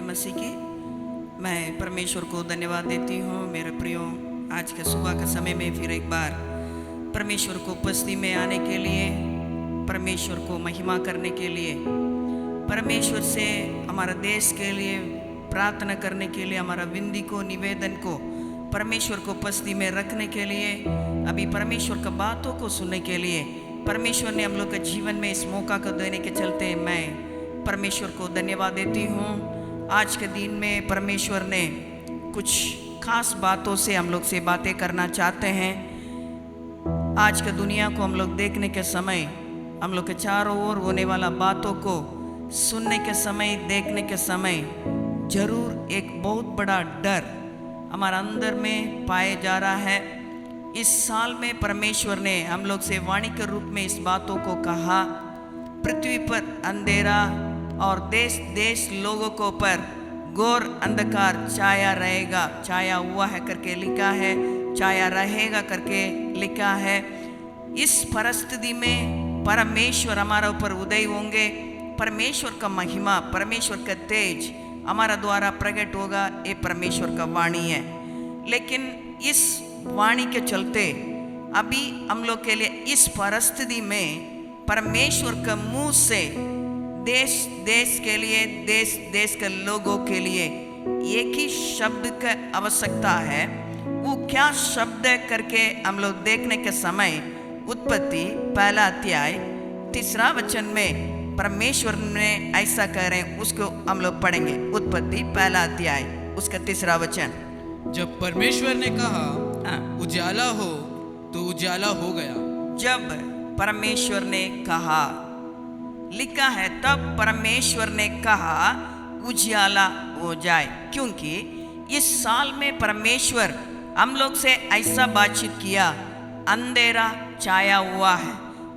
मसीह की। मैं परमेश्वर को धन्यवाद देती हूँ मेरे प्रियो, आज के सुबह के समय में फिर एक बार परमेश्वर को उपस्थिति में आने के लिए, परमेश्वर को महिमा करने के लिए, परमेश्वर से हमारा देश के लिए प्रार्थना करने के लिए, हमारा विनती को, निवेदन को परमेश्वर को उपस्थिति में रखने के लिए, अभी परमेश्वर की बातों को सुनने के लिए परमेश्वर ने हम लोग के जीवन में इस मौका को देने के चलते मैं परमेश्वर को धन्यवाद देती हूँ। आज के दिन में परमेश्वर ने कुछ खास बातों से हम लोग से बातें करना चाहते हैं। आज के दुनिया को हम लोग देखने के समय, हम लोग के चारों ओर होने वाला बातों को सुनने के समय, देखने के समय जरूर एक बहुत बड़ा डर हमारा अंदर में पाया जा रहा है। इस साल में परमेश्वर ने हम लोग से वाणी के रूप में इस बातों को कहा, पृथ्वी पर अंधेरा और देश देश लोगों को पर घोर अंधकार छाया रहेगा, छाया हुआ है करके लिखा है, छाया रहेगा करके लिखा है। इस परिस्थिति में परमेश्वर हमारा ऊपर उदय होंगे, परमेश्वर का महिमा, परमेश्वर का तेज हमारा द्वारा प्रकट होगा, ये परमेश्वर का वाणी है। लेकिन इस वाणी के चलते अभी हम लोग के लिए इस परिस्थिति में परमेश्वर के मुंह से देश देश के लिए, देश देश के लोगों के लिए एक ही शब्द का आवश्यकता है। वो क्या शब्द है करके हम लोग देखने के समय उत्पत्ति पहला अध्याय 3 वचन में परमेश्वर ने ऐसा कह रहे हैं, उसको हम लोग पढ़ेंगे। उत्पत्ति पहला अध्याय उसका 3 वचन। जब परमेश्वर ने कहा उजाला हो तो उजाला हो गया। जब परमेश्वर ने कहा, लिखा है तब परमेश्वर ने कहा उजाला हो जाए, क्योंकि इस साल में परमेश्वर हम लोग से ऐसा बातचीत किया। अंधेरा छाया हुआ है,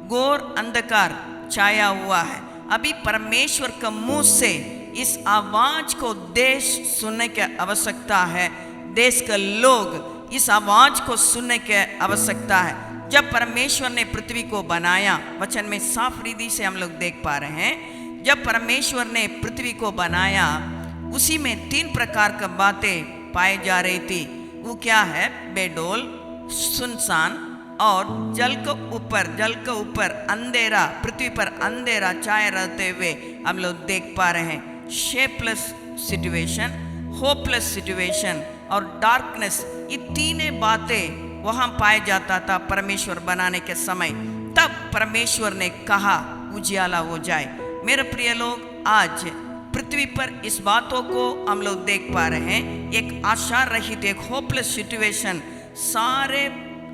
घोर अंधकार छाया हुआ है। अभी परमेश्वर के मुंह से इस आवाज को देश सुनने की आवश्यकता है, देश के लोग इस आवाज को सुनने की आवश्यकता है। जब परमेश्वर ने पृथ्वी को बनाया, वचन में साफ रीति से हम लोग देख पा रहे हैं, जब परमेश्वर ने पृथ्वी को बनाया उसी में 3 प्रकार की बातें पाई जा रही थी। वो क्या है? बेडोल, सुनसान और जल के ऊपर अंधेरा, पृथ्वी पर अंधेरा छाया रहते हुए हम लोग देख पा रहे हैं। शेपलेस सिचुएशन, होपलेस सिचुएशन और डार्कनेस, ये 3 बातें वहाँ पाया जाता था परमेश्वर बनाने के समय। तब परमेश्वर ने कहा उजियाला हो जाए। मेरे प्रिय लोग, आज पृथ्वी पर इस बातों को हम लोग देख पा रहे हैं। एक आशा रहित, एक होपलेस सिचुएशन सारे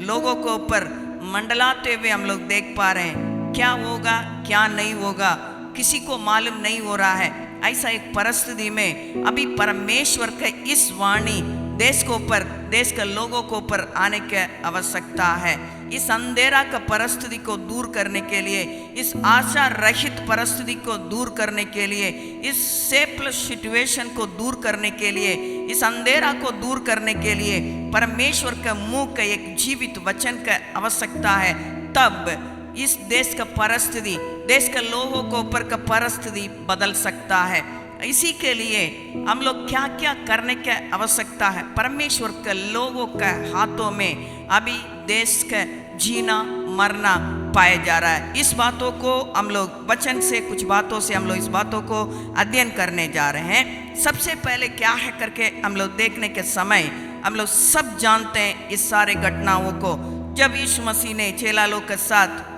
लोगों को ऊपर मंडलाते हुए हम लोग देख पा रहे हैं। क्या होगा क्या नहीं होगा किसी को मालूम नहीं हो रहा है। ऐसा एक परिस्थिति में अभी परमेश्वर के इस वाणी देश को ऊपर, देश के लोगों को ऊपर आने की आवश्यकता है। इस अंधेरा का परिस्थिति को दूर करने के लिए, इस आशा रहित परिस्थिति को दूर करने के लिए, इस सेफलेस सिचुएशन को दूर करने के लिए, इस अंधेरा को दूर करने के लिए परमेश्वर के मुंह का एक जीवित वचन का आवश्यकता है। तब इस देश का परिस्थिति, देश के लोगों को ऊपर का परिस्थिति बदल सकता है। इसी के लिए हम लोग क्या क्या करने की आवश्यकता है? परमेश्वर के लोगों के हाथों में अभी देश का जीना मरना पाया जा रहा है। इस बातों को हम लोग वचन से, कुछ बातों से हम लोग इस बातों को अध्ययन करने जा रहे हैं। सबसे पहले क्या है करके हम लोग देखने के समय हम लोग सब जानते हैं इस सारे घटनाओं को। जब यीशु मसीह ने चेला लोग के साथ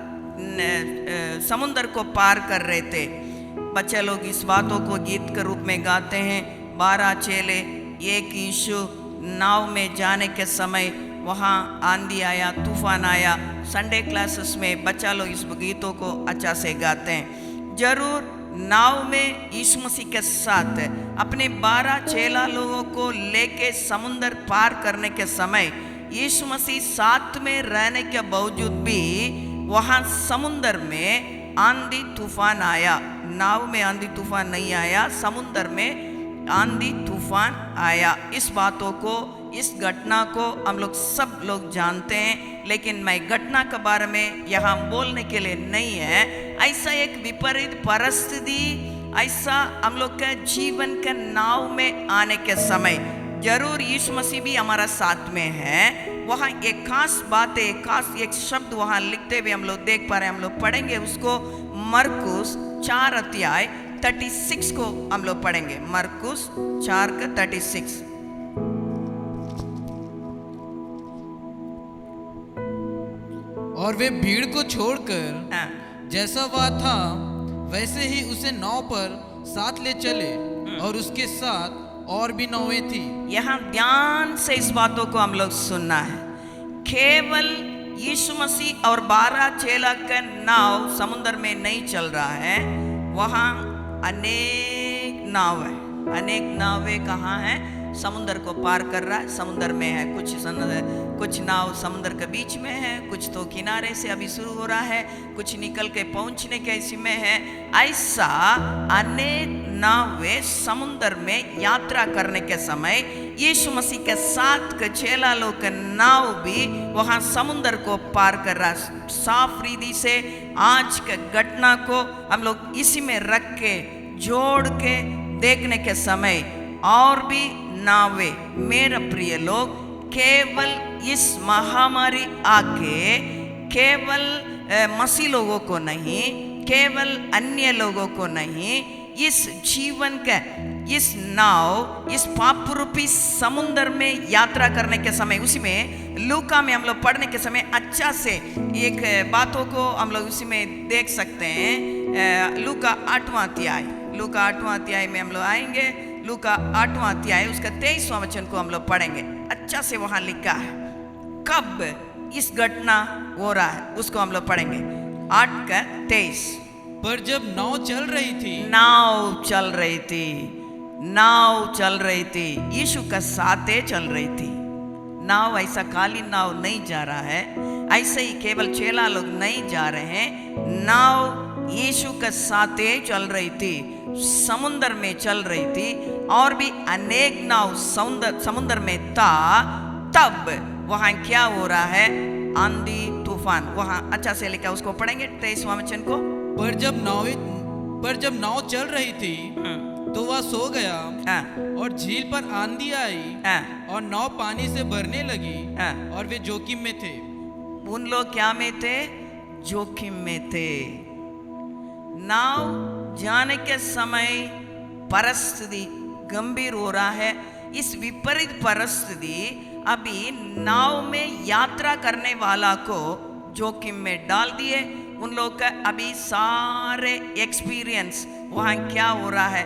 समुद्र को पार कर रहे थे, बच्चे लोग इस बातों को गीत के रूप में गाते हैं। 12 चेले, एक यीशु नाव में जाने के समय वहाँ आंधी आया, तूफान आया। संडे क्लासेस में बच्चा लोग इस गीतों को अच्छा से गाते हैं। जरूर नाव में यीशु मसीह के साथ अपने 12 चेला लोगों को लेके समुद्र पार करने के समय यीशु मसीह साथ में रहने के बावजूद भी वहाँ समुद्र में आंधी तूफान आया। नाव में आंधी तूफान नहीं आया, समुद्र में आंधी तूफान आया। इस बातों को, इस घटना को हम लोग सब लोग जानते हैं, लेकिन मैं घटना के बारे में यहाँ बोलने के लिए नहीं है। ऐसा एक विपरीत परिस्थिति ऐसा हम लोग के जीवन के नाव में आने के समय जरूर यीशु मसीह भी हमारा साथ में है। वहाँ एक खास बात है, एक खास एक शब्द वहाँ लिखते हुए हम लोग देख पा रहे हैं। हम लोग पढ़ेंगे उसको, मरकुस 4 अध्याय 36 को हम लोग पढ़ेंगे। मरकुस 4 का 36। और वे भीड़ को छोड़कर जैसा वह था वैसे ही उसे नाव पर साथ ले चले, और उसके साथ और भी नावें थी। यहाँ ध्यान से इस बातों को हम लोग सुनना है। केवल यीशु मसीह और 12 चेला का नाव समुद्र में नहीं चल रहा है, वहाँ अनेक नाव है। अनेक नावें कहाँ हैं? समुद्र को पार कर रहा है, समुद्र में है। कुछ नाव समुद्र के बीच में है, कुछ तो किनारे से अभी शुरू हो रहा है, कुछ निकल के पहुंचने के इसी में है। ऐसा अनेक नावें समुद्र में यात्रा करने के समय यीशु मसीह के साथ के चेला लोग का नाव भी वहाँ समुद्र को पार कर रहा है। साफ रीति से आज के घटना को हम लोग इसी में रख के जोड़ के देखने के समय और भी नावे, मेरे प्रिय लोग, केवल इस महामारी आके केवल मसीह लोगों को नहीं, केवल अन्य लोगों को नहीं, इस जीवन के इस नाव, इस पाप रूपी समुद्र में यात्रा करने के समय, उसी में लूका में हम लोग पढ़ने के समय अच्छा से एक बातों को हम लोग उसी में देख सकते हैं। लूका 8वां अध्याय, लूका 8वां अध्याय में हम लोग आएंगे। लूका 8वां अध्याय उसका 23वां वचन को हम लोग पढ़ेंगे। अच्छा से वहां लिखा है कब इस घटना हो रहा है, उसको हम लोग पढ़ेंगे। 8 का 23। पर जब नाव चल रही थी, नाव चल रही थी, नाव चल रही थी, यीशु का साथे चल रही थी। नाव ऐसा खाली नाव नहीं जा रहा है, ऐसे ही केवल चेला लोग नहीं जा रहे हैं। नाव यीशु के साथे चल रही थी, समुद्र में चल रही थी, और भी अनेक नाव समुद्र में था। तब वहां क्या हो रहा है? आंधी तूफान। वहां अच्छा से लिखा, उसको पढ़ेंगे 23वां वचन को। पर जब नाव चल रही थी तो वह सो गया, और झील पर आंधी आई और नाव पानी से भरने लगी, और वे जोखिम में थे। उन लोग क्या में थे? जोखिम में थे। नाव जाने के समय परिस्थिति गंभीर हो रहा है। इस विपरीत परिस्थिति अभी नाव में यात्रा करने वाला को जोखिम में डाल दिए। उन लोग का अभी सारे एक्सपीरियंस वहाँ क्या हो रहा है,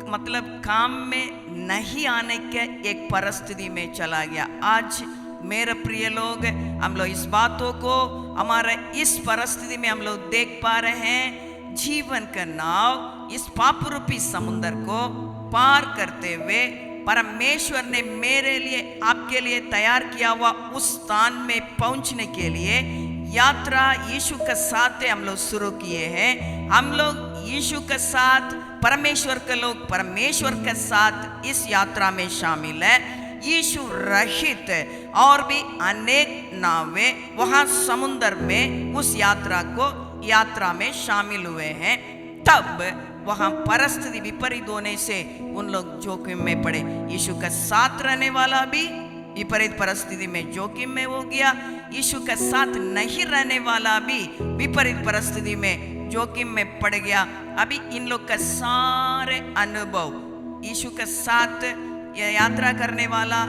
मतलब काम में नहीं आने के एक परिस्थिति में चला गया। आज मेरे प्रिय लोग, हम लोग इस बातों को हमारे इस परिस्थिति में हम लोग देख पा रहे हैं। जीवन का नाव इस पाप रूपी समुद्र को पार करते हुए परमेश्वर ने मेरे लिए, आपके लिए तैयार किया हुआ उस स्थान में पहुंचने के लिए यात्रा यीशु के साथ हम लोग शुरू किए हैं। हम लोग यीशु के साथ, परमेश्वर के लोग परमेश्वर के साथ इस यात्रा में शामिल है। यीशु रहित और भी अनेक नावें वहां समुद्र में उस यात्रा में शामिल हुए हैं। तब वहां परिस्थिति विपरीत होने से उन लोग जोखिम में पड़े। यीशु का साथ रहने वाला भी विपरीत परिस्थिति में जोखिम में हो गया, यीशु का साथ नहीं रहने वाला भी विपरीत परिस्थिति में जोखिम में पड़ गया। अभी इन लोग का सारे अनुभव, यीशु के साथ यात्रा करने वाला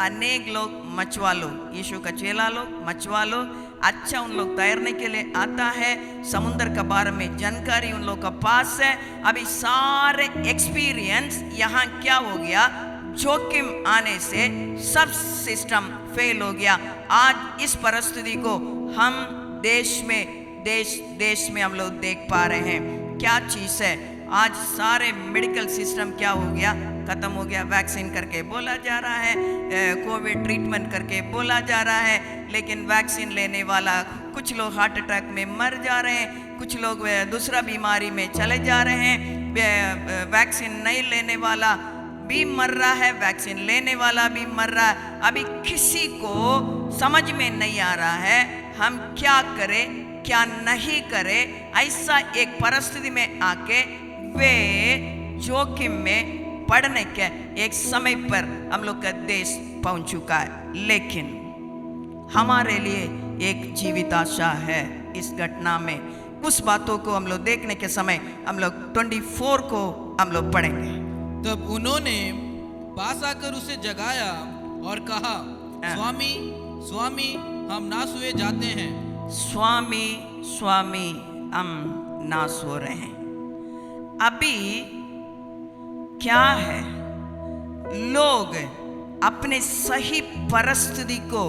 अनेक लोग मछुआरों, यीशु का चेला लोग मछुआरों, अच्छा उन लोग तैरने के लिए आता है, समुद्र के बारे में जानकारी उन लोग का पास है। अभी सारे एक्सपीरियंस यहाँ क्या हो गया, जोखिम आने से सब सिस्टम फेल हो गया। आज इस परिस्थिति को हम देश में हम लोग देख पा रहे हैं। क्या चीज़ है, आज सारे मेडिकल सिस्टम क्या हो गया, खत्म हो गया। वैक्सीन करके बोला जा रहा है, कोविड ट्रीटमेंट करके बोला जा रहा है, लेकिन वैक्सीन लेने वाला कुछ लोग हार्ट अटैक में मर जा रहे हैं, कुछ लोग दूसरा बीमारी में चले जा रहे हैं। वैक्सीन नहीं लेने वाला भी मर रहा है, वैक्सीन लेने वाला भी मर रहा है। अभी किसी को समझ में नहीं आ रहा है हम क्या करें क्या नहीं करें। ऐसा एक परिस्थिति में आके वे जोखिम में पड़ने के एक समय पर हम लोग का देश पहुंच चुका है। लेकिन हमारे लिए एक जीवित आशा है इस घटना में। उस बातों को हम लोग देखने के समय हम लोग 24 को हम लोग पढ़ेंगे। तब उन्होंने पास आकर उसे जगाया और कहा, स्वामी स्वामी, हम नाश हुए जाते हैं। स्वामी स्वामी, हम नाश हो रहे हैं। अभी क्या है, लोग अपने सही परिस्थिति को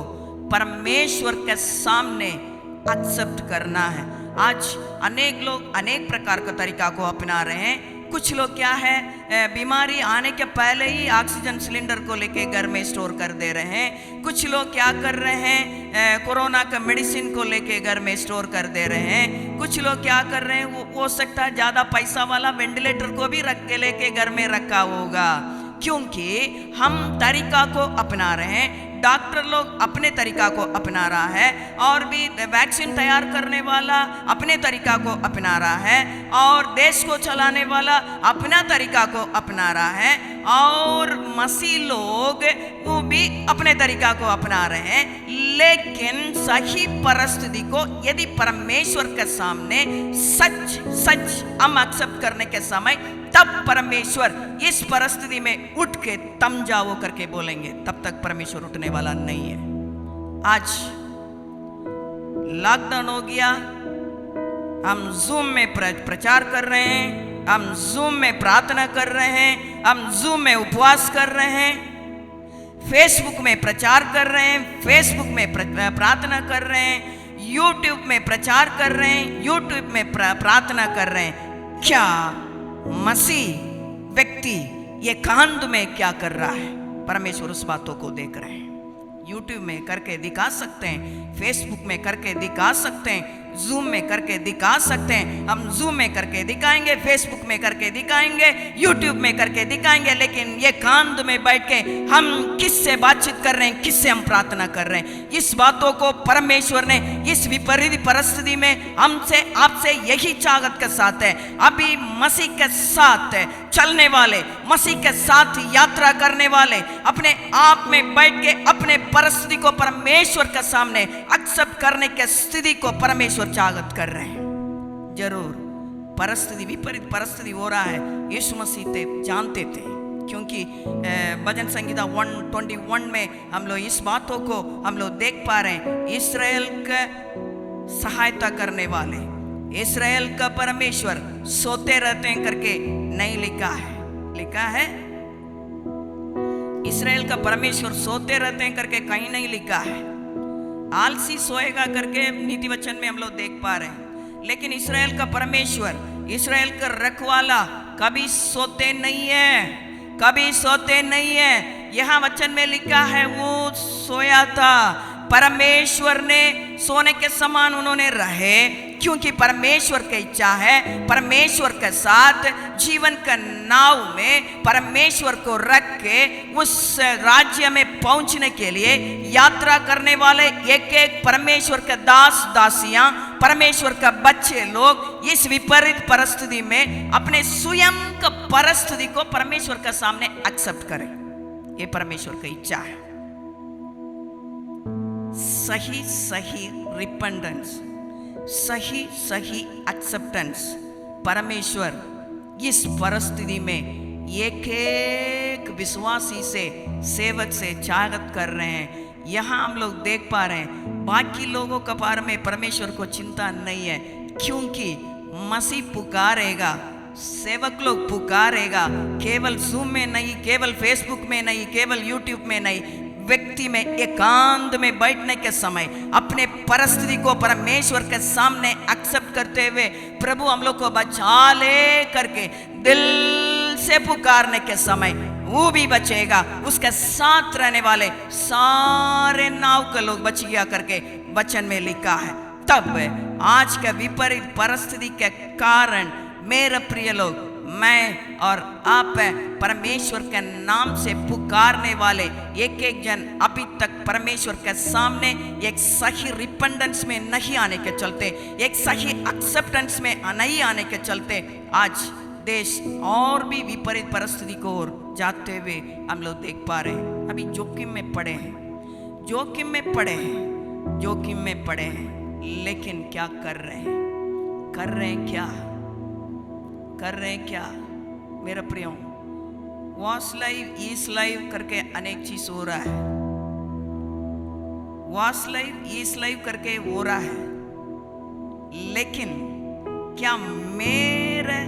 परमेश्वर के सामने एक्सेप्ट करना है। आज अनेक लोग अनेक प्रकार का तरीका को अपना रहे हैं। कुछ लोग क्या है, बीमारी आने के पहले ही ऑक्सीजन सिलेंडर को लेके घर में स्टोर कर दे रहे हैं। कुछ लोग क्या कर रहे हैं, कोरोना का मेडिसिन को लेके घर में स्टोर कर दे रहे हैं। कुछ लोग क्या कर रहे हैं, वो हो सकता है ज़्यादा पैसा वाला वेंटिलेटर को भी रख के लेके घर में रखा होगा। क्योंकि हम तरीका को अपना रहे हैं, डॉक्टर लोग अपने तरीका को अपना रहा है, और भी वैक्सीन तैयार करने वाला अपने तरीका को अपना रहा है, और देश को चलाने वाला अपना तरीका को अपना रहा है, और मसीह लोग वो भी अपने तरीका को अपना रहे हैं। लेकिन सही परिस्थिति को यदि परमेश्वर के सामने सच सच हम एक्सेप्ट करने के समय, तब परमेश्वर इस परिस्थिति में उठ के तम जाओ करके बोलेंगे। तब तक परमेश्वर उठने वाला नहीं है। आज लॉकडाउन हो गया, हम जूम में प्रचार कर रहे हैं, हम जूम में प्रार्थना कर रहे हैं, हम जूम में उपवास कर रहे हैं, फेसबुक में प्रचार कर रहे हैं, फेसबुक में प्रार्थना कर रहे हैं, यूट्यूब में प्रचार कर रहे हैं, यूट्यूब में प्रार्थना कर रहे हैं। क्या मसीह व्यक्ति ये कांध में क्या कर रहा है, परमेश्वर उस बातों को देख रहे हैं। यूट्यूब में करके दिखा सकते हैं, फेसबुक में करके दिखा सकते हैं, जूम में करके दिखा सकते हैं। हम जूम में करके दिखाएंगे, फेसबुक में करके दिखाएंगे, यूट्यूब में करके दिखाएंगे, लेकिन ये कांध में बैठ के हम किससे बातचीत कर रहे हैं, किससे हम प्रार्थना कर रहे हैं, इस बातों को परमेश्वर ने इस विपरीत परिस्थिति में हमसे आपसे यही चाहत के साथ है। अभी मसीह के साथ चलने वाले, मसीह के साथ यात्रा करने वाले, अपने आप में बैठ के अपने परिस्थिति को परमेश्वर के सामने एक्सेप्ट करने के स्थिति को परमेश्वर चाहत कर रहे हैं। जरूर परिस्थिति, विपरीत परिस्थिति हो रहा है, यीशु मसीह थे, जानते थे। क्योंकि भजन संगीता 121 में हम लोग इस बातों को हम लोग देख पा रहे हैं। इस्राएल का सहायता करने वाले, इस्राएल का परमेश्वर सोते रहते हैं करके नहीं लिखा है। लिखा है इस्राएल का परमेश्वर सोते रहते हैं करके कहीं नहीं लिखा है। आलसी सोएगा करके नीति वचन में हम लोग देख पा रहे हैं। लेकिन इस्राएल का परमेश्वर, इस्राएल का रखवाला कभी सोते नहीं है, कभी सोते नहीं है। यहाँ वचन में लिखा है वो सोया था, परमेश्वर ने सोने के समान उन्होंने रहे, क्योंकि परमेश्वर की इच्छा है परमेश्वर के साथ जीवन का नाव में परमेश्वर को रख के उस राज्य में पहुंचने के लिए यात्रा करने वाले एक एक परमेश्वर के दास दासियां, परमेश्वर का बच्चे लोग इस विपरीत परिस्थिति में अपने स्वयं का परिस्थिति को परमेश्वर के सामने एक्सेप्ट करें। ये परमेश्वर की इच्छा है। सही सही रिपेंटेंस, सही सही एक्सेप्टेंस परमेश्वर इस परिस्थिति में एक एक विश्वासी से, सेवक से चाहत कर रहे हैं। यहाँ हम लोग देख पा रहे हैं बाकी लोगों के बारे में परमेश्वर को चिंता नहीं है, क्योंकि मसीह पुकारेगा, सेवक लोग पुकारेगा, केवल जूम में नहीं, केवल फेसबुक में नहीं, केवल यूट्यूब में नहीं, व्यक्ति में एकांत में बैठने के समय अपने परिस्थिति को परमेश्वर के सामने एक्सेप्ट करते हुए प्रभु हम लोग को बचा ले करके दिल से पुकारने के समय वो भी बचेगा। उसके साथ रहने वाले सारे नाव के लोग बच गया करके वचन में लिखा है। तब आज के विपरीत परिस्थिति के कारण मेरे प्रिय लोग, मैं और आप परमेश्वर के नाम से पुकारने वाले एक एक जन अभी तक परमेश्वर के सामने एक सही रिपेंटेंस में नहीं आने के चलते, एक सही एक्सेप्टेंस में नहीं आने के चलते आज देश और भी विपरीत परिस्थिति को ओर जाते हुए हम लोग देख पा रहे हैं। अभी जोखिम में पड़े हैं, जोखिम में पड़े हैं, जोखिम में पड़े हैं, लेकिन क्या कर रहे हैं? कर रहे हैं क्या? कर रहे हैं क्या मेरा प्रियो? वॉस लाइव इस लाइव करके अनेक चीज हो रहा है, वॉस लाइव इस लाइव करके हो रहा है, लेकिन क्या मेरे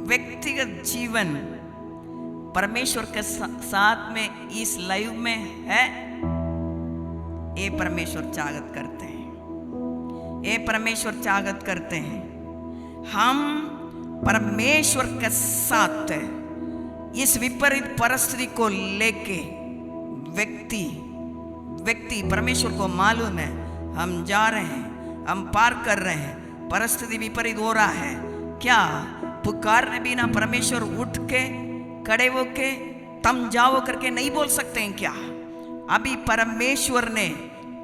व्यक्तिगत जीवन परमेश्वर के साथ में इस लाइव में है? ये परमेश्वर चाहत करते हैं, ये परमेश्वर चाहत करते हैं। हम परमेश्वर के साथ इस विपरीत परिस्थिति को लेके व्यक्ति परमेश्वर को मालूम है हम जा रहे हैं, हम पार कर रहे हैं, परिस्थिति विपरीत हो रहा है, क्या पुकारने बिना परमेश्वर उठ के खड़े होके तुम जाओ करके नहीं बोल सकते हैं क्या? अभी परमेश्वर ने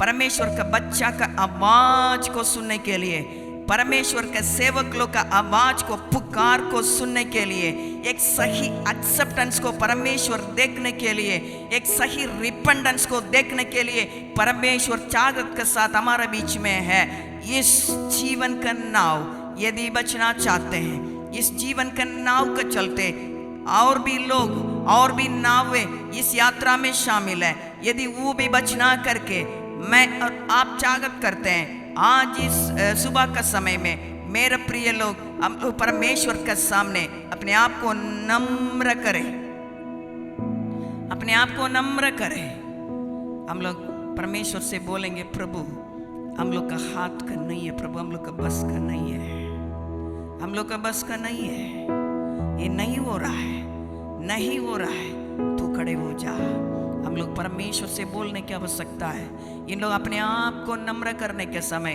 परमेश्वर का बच्चा का आवाज को सुनने के लिए, परमेश्वर के सेवक लोग का आवाज को, पुकार को सुनने के लिए, एक सही एक्सेप्टेंस को परमेश्वर देखने के लिए, एक सही रिपेंडेंस को देखने के लिए परमेश्वर चाहत के साथ हमारे बीच में है। इस जीवन का नाव यदि बचना चाहते हैं, इस जीवन का नाव के चलते और भी लोग और भी नावें इस यात्रा में शामिल है, यदि वो भी बचना करके मैं और आप चाहत करते हैं, आज इस सुबह का समय में मेरे प्रिय लोग, हम लोग परमेश्वर के सामने अपने आप को नम्र करें, अपने आप को नम्र करें। हम लोग परमेश्वर से बोलेंगे, प्रभु हम लोग का हाथ का नहीं है, प्रभु हम लोग का बस का नहीं है, हम लोग का बस का नहीं है, ये नहीं हो रहा है, नहीं हो रहा है, तू खड़े हो जा। हम लोग परमेश्वर से बोलने की आवश्यकता है। इन लोग अपने आप को नम्र करने के समय,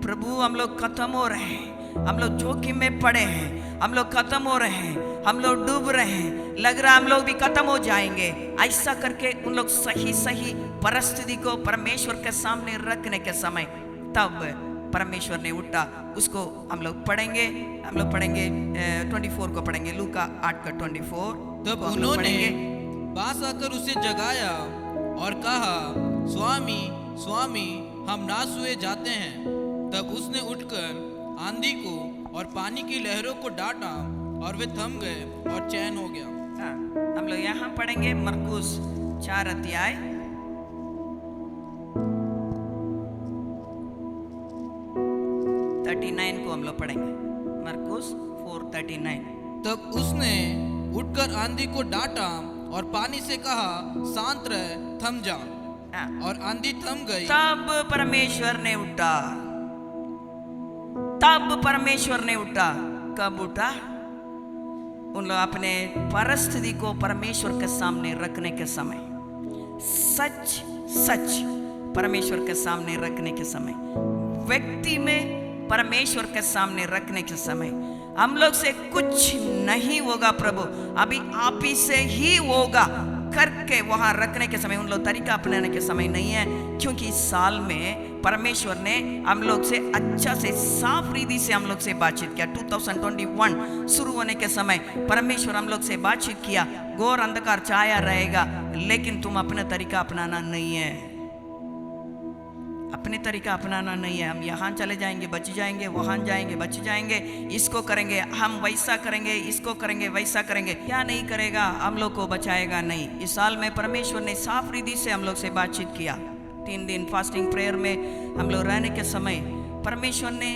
प्रभु हम लोग खत्म हो रहे हैं, हम लोग जोखिम में पड़े हैं, हम लोग खत्म हो रहे हैं, हम लोग डूब रहे हैं, लग रहा हम लोग भी खत्म हो जाएंगे, ऐसा करके उन लोग सही परिस्थिति को परमेश्वर के सामने रखने के समय, तब परमेश्वर ने उठा। उसको हम लोग पढ़ेंगे, 24 को पढ़ेंगे, लूका 8:24। तब उन्होंने पास आकर उसे जगाया और कहा, स्वामी स्वामी हम नाश हुए जाते हैं। तब उसने उठकर आंधी को और पानी की लहरों को डांटा और वे थम गए और चैन हो गया। हाँ, हम लोग यहाँ पढ़ेंगे मरकुस 4 अध्याय 39 को हम लोग पढ़ेंगे, मरकुस 4:39। तब उसने उठकर आंधी को डांटा और पानी से कहा, शांत रह, थम जा। और आंधी थम गई। तब परमेश्वर ने उठा, तब परमेश्वर ने उठा। कब उठा? उन लोग अपने परिस्थिति को परमेश्वर के सामने रखने के समय, सच परमेश्वर के सामने रखने के समय, व्यक्ति में परमेश्वर के सामने रखने के समय, हम लोग से कुछ नहीं होगा प्रभु, अभी आप ही से ही होगा करके वहां रखने के समय, उन लोग तरीका अपनाने के समय नहीं है। क्योंकि इस साल में परमेश्वर ने हम लोग से अच्छा से साफ रीति से हम लोग से बातचीत किया। 2021 शुरू होने के समय परमेश्वर हम लोग से बातचीत किया, घोर अंधकार छाया रहेगा, लेकिन तुम अपना तरीका अपनाना नहीं है, अपने तरीका अपनाना नहीं है। हम यहाँ चले जाएंगे बच जाएंगे, वहाँ जाएंगे बच जाएंगे, इसको करेंगे हम वैसा करेंगे, इसको करेंगे वैसा करेंगे, क्या नहीं करेगा, हम लोग को बचाएगा नहीं। इस साल में परमेश्वर ने साफ रीति से हम लोग से बातचीत किया। 3 दिन फास्टिंग प्रेयर में हम लोग रहने के समय परमेश्वर ने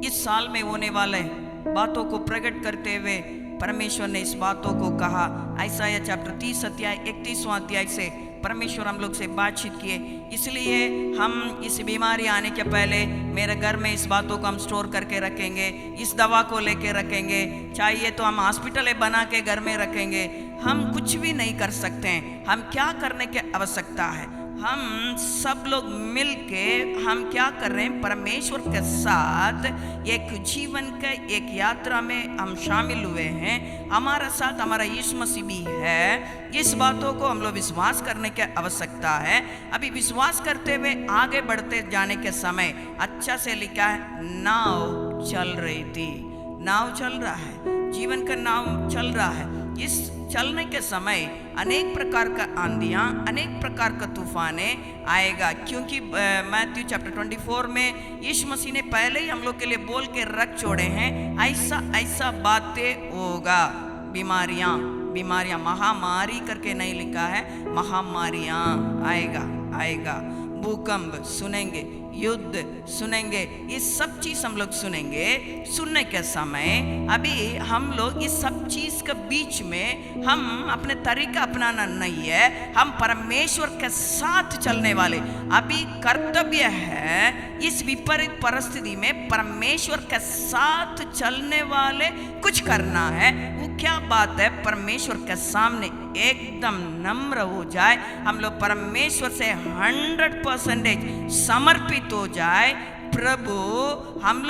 इस साल में होने वाले बातों को प्रकट करते हुए परमेश्वर ने इस बातों को कहा। यशायाह चैप्टर 30 अध्याय 31वां अध्याय से परमेश्वर हम लोग से बातचीत किए। इसलिए हम इस बीमारी आने के पहले मेरे घर में इस बातों को हम स्टोर करके रखेंगे, इस दवा को लेके रखेंगे, चाहिए तो हम हॉस्पिटल बना के घर में रखेंगे। हम कुछ भी नहीं कर सकते हैं। हम क्या करने की आवश्यकता है? हम सब लोग मिल के हम क्या कर रहे हैं? परमेश्वर के साथ एक जीवन के एक यात्रा में हम शामिल हुए हैं। हमारा साथ हमारा यीशु मसीह भी है। इस बातों को हम लोग विश्वास करने की आवश्यकता है। अभी विश्वास करते हुए आगे बढ़ते जाने के समय अच्छा से लिखा है, नाव चल रही थी, नाव चल रहा है। जीवन का नाव चल रहा है। इस चलने के समय अनेक प्रकार का आंधियाँ, अनेक प्रकार का तूफानें आएगा, क्योंकि मैथ्यू चैप्टर 24 में यीशु मसीह ने पहले ही हम लोग के लिए बोल के रख छोड़े हैं, ऐसा ऐसा बातें होगा। बीमारियाँ महामारी करके नहीं लिखा है, महामारियाँ आएगा। भूकंप सुनेंगे, युद्ध सुनेंगे, ये सब चीज़ हम लोग सुनेंगे। सुनने के समय अभी हम लोग इस सब चीज़ के बीच में हम अपने तरीका अपनाना नहीं है, हम परमेश्वर के साथ चलने वाले। अभी कर्तव्य है इस विपरीत परिस्थिति में परमेश्वर के साथ चलने वाले कुछ करना है। वो क्या बात है? परमेश्वर के सामने एकदम नम्र हो जाए, हम लोग परमेश्वर से 100% समर्पित हो जाए। प्रभु हम